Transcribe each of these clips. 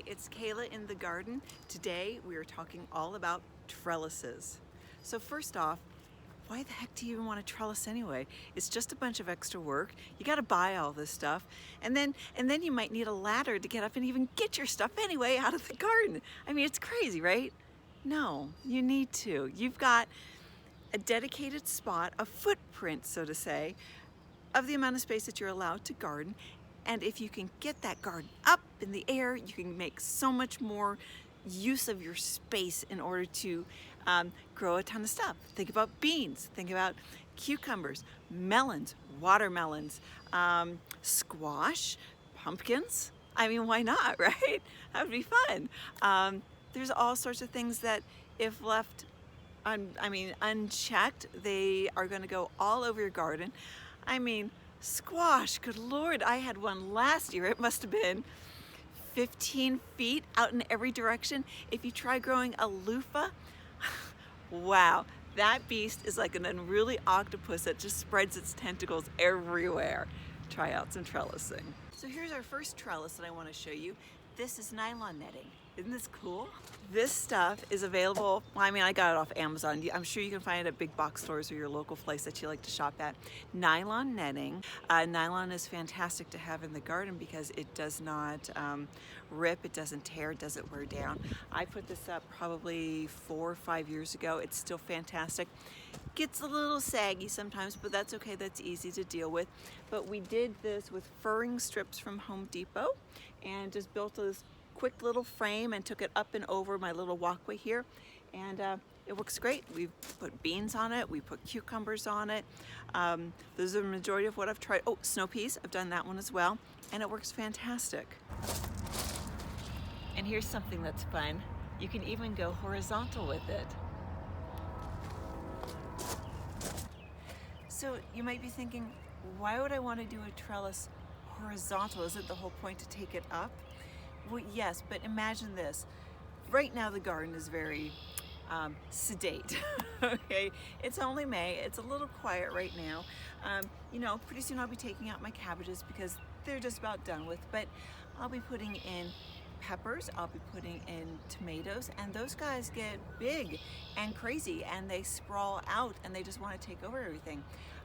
Hi, it's Kaela in the Garden. Today we are talking all about trellises. So first off, why the heck do you even want a trellis anyway? It's just a bunch of extra work. You got to buy all this stuff, and then you might need a ladder to get up and even get your stuff anyway out of the garden. I mean, it's crazy, right? No, you need to. You've got a dedicated spot, a footprint, so to say, of the amount of space that you're allowed to garden. And if you can get that garden up in the air, you can make so much more use of your space in order to grow a ton of stuff. Think about beans, think about cucumbers, melons, watermelons, squash, pumpkins. I mean, why not, right? That would be fun. There's all sorts of things that if left unchecked, they are going to go all over your garden. I mean, squash, good Lord, I had one last year. It must have been 15 feet out in every direction. If you try growing a loofah, wow, that beast is like an unruly octopus that just spreads its tentacles everywhere. Try out some trellising. So here's our first trellis that I want to show you. This is nylon netting. Isn't this cool? This stuff is available, well, I mean, I got it off Amazon. I'm sure you can find it at big box stores or your local place that you like to shop at. Nylon netting. Nylon is fantastic to have in the garden because it does not rip, it doesn't tear, it doesn't wear down. I put this up probably 4 or 5 years ago. It's still fantastic. Gets a little saggy sometimes, but that's okay, that's easy to deal with. But we did this with furring strips from Home Depot and just built this quick little frame and took it up and over my little walkway here, and it works great. We've put beans on it, we put cucumbers on it. Those are the majority of what I've tried. Oh, snow peas, I've done that one as well, and it works fantastic. And here's something that's fun. You can even go horizontal with it. So you might be thinking, why would I want to do a trellis horizontal? Isn't the whole point to take it up? Well, yes, but imagine this. Right now the garden is very sedate, okay? It's only May, it's a little quiet right now. You know, pretty soon I'll be taking out my cabbages because they're just about done with, but I'll be putting in peppers, I'll be putting in tomatoes, and those guys get big and crazy and they sprawl out and they just want to take over everything.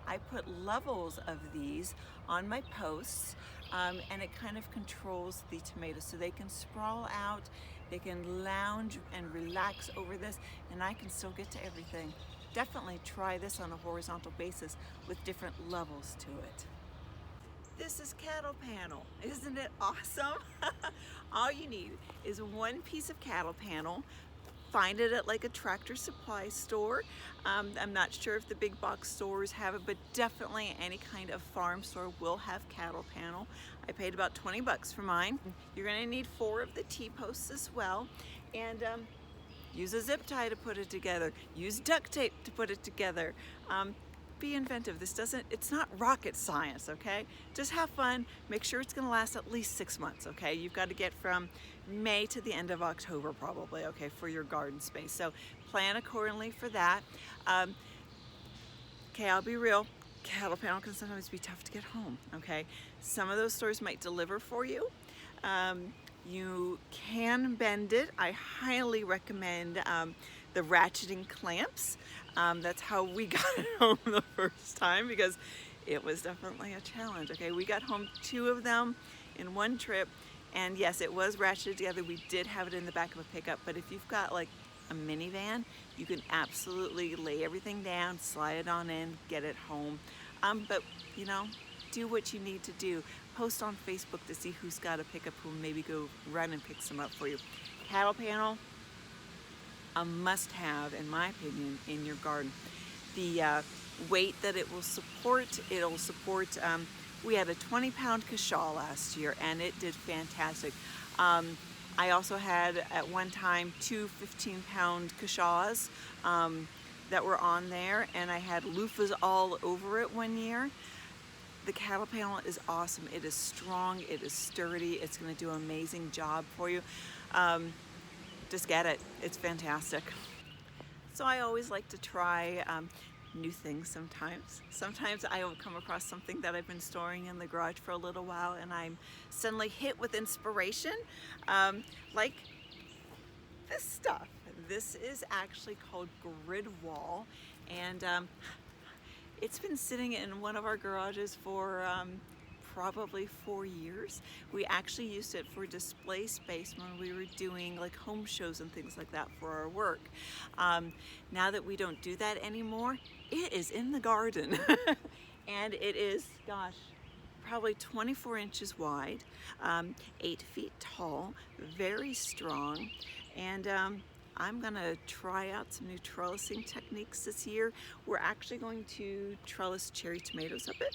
I put levels of these on my posts, and it kind of controls the tomatoes so they can sprawl out, they can lounge and relax over this, and I can still get to everything. Definitely try this on a horizontal basis with different levels to it. This is cattle panel. Isn't it awesome? All you need is one piece of cattle panel. Find it at like a Tractor Supply store. I'm not sure if the big box stores have it, but definitely any kind of farm store will have cattle panel. I paid about 20 bucks for mine. You're gonna need 4 of the T-posts as well, and use a zip tie to put it together. Use duct tape to put it together. Be inventive. It's not rocket science, okay? Just have fun. Make sure it's gonna last at least 6 months, okay? You've got to get from May to the end of October probably, okay, for your garden space. So plan accordingly for that. Okay, I'll be real. Cattle panel can sometimes be tough to get home, okay? Some of those stores might deliver for you. You can bend it. I highly recommend the ratcheting clamps. That's how we got it home the first time because it was definitely a challenge. Okay, we got home 2 of them in one trip, and yes, it was ratcheted together. We did have it in the back of a pickup, but if you've got like a minivan, you can absolutely lay everything down, slide it on in, get it home. But you know, do what you need to do. Post on Facebook to see who's got a pickup who maybe go run and pick some up for you. Cattle panel, a must-have, in my opinion, in your garden. The weight that it will support, it'll support, we had a 20-pound kashaw last year, and it did fantastic. I also had, at one time, 2 15-pound kashaws that were on there, and I had loofahs all over it one year. The cattle panel is awesome. It is strong, it is sturdy, it's gonna do an amazing job for you. Just get it, it's fantastic. So I always like to try new things sometimes. Sometimes I will come across something that I've been storing in the garage for a little while and I'm suddenly hit with inspiration, like this stuff. This is actually called grid wall, and it's been sitting in one of our garages for probably 4 years. We actually used it for display space when we were doing like home shows and things like that for our work. Now that we don't do that anymore, it is in the garden. And it is, gosh, probably 24 inches wide, 8 feet tall, very strong, and I'm gonna try out some new trellising techniques this year. We're actually going to trellis cherry tomatoes up it.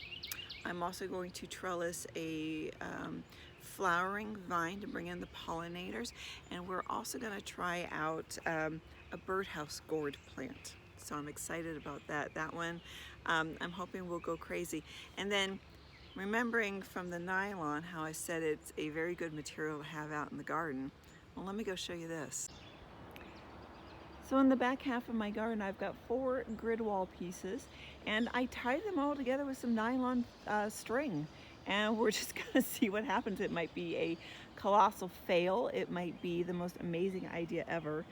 I'm also going to trellis a flowering vine to bring in the pollinators, and we're also going to try out a birdhouse gourd plant. So I'm excited about that. That one I'm hoping will go crazy. And then remembering from the nylon how I said it's a very good material to have out in the garden, well, let me go show you this. So in the back half of my garden, I've got 4 grid wall pieces, and I tied them all together with some nylon string, and we're just gonna see what happens. It might be a colossal fail. It might be the most amazing idea ever,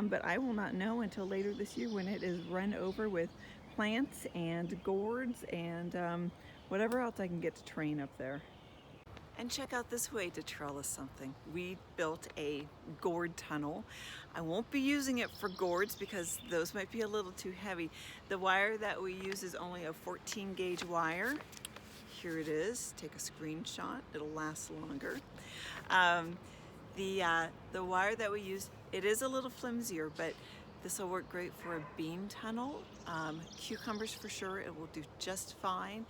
but I will not know until later this year when it is run over with plants and gourds and whatever else I can get to train up there. And check out this way to trellis something. We built a gourd tunnel. I won't be using it for gourds because those might be a little too heavy. The wire that we use is only a 14 gauge wire. Here it is. Take a screenshot. It'll last longer. The wire that we use, it is a little flimsier, but this will work great for a bean tunnel. Cucumbers for sure, it will do just fine.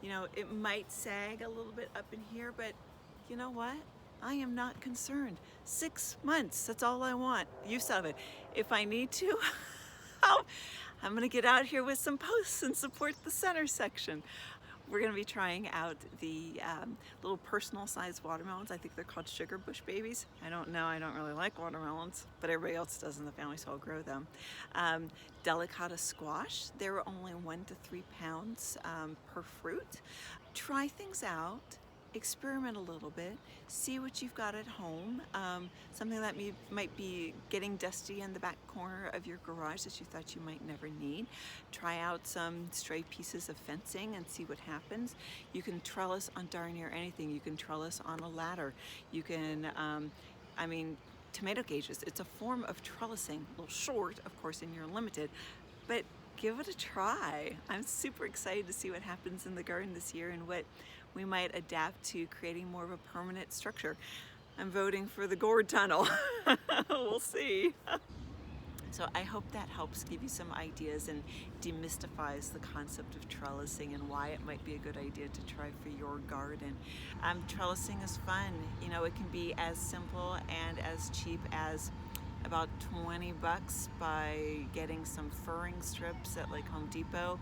You know, it might sag a little bit up in here, but you know what? I am not concerned. 6 months, that's all I want. Use of it. If I need to, I'm gonna get out here with some posts and support the center section. We're gonna be trying out the little personal sized watermelons. I think they're called sugar bush babies. I don't know, I don't really like watermelons, but everybody else does in the family, so I'll grow them. Delicata squash, they're only 1 to 3 pounds per fruit. Try things out, experiment a little bit, see what you've got at home. Something that might be getting dusty in the back corner of your garage that you thought you might never need. Try out some stray pieces of fencing and see what happens. You can trellis on darn near anything. You can trellis on a ladder. You can, I mean, tomato gauges, it's a form of trellising, a little short, of course, and you're limited, but give it a try. I'm super excited to see what happens in the garden this year and what we might adapt to creating more of a permanent structure. I'm voting for the gourd tunnel. We'll see. So I hope that helps give you some ideas and demystifies the concept of trellising and why it might be a good idea to try for your garden. Trellising is fun. You know, it can be as simple and as cheap as about 20 bucks by getting some furring strips at like Home Depot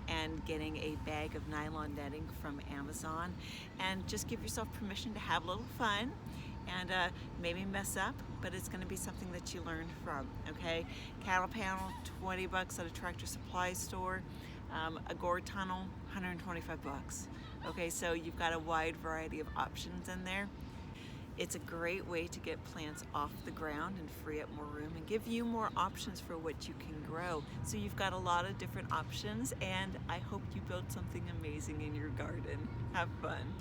and getting a bag of nylon netting from Amazon, and just give yourself permission to have a little fun and maybe mess up, but it's going to be something that you learn from. Okay, cattle panel, 20 bucks at a Tractor Supply store. A gourd tunnel, 125 bucks. Okay, so you've got a wide variety of options in there. It's a great way to get plants off the ground and free up more room and give you more options for what you can grow. So you've got a lot of different options, and I hope you build something amazing in your garden. Have fun.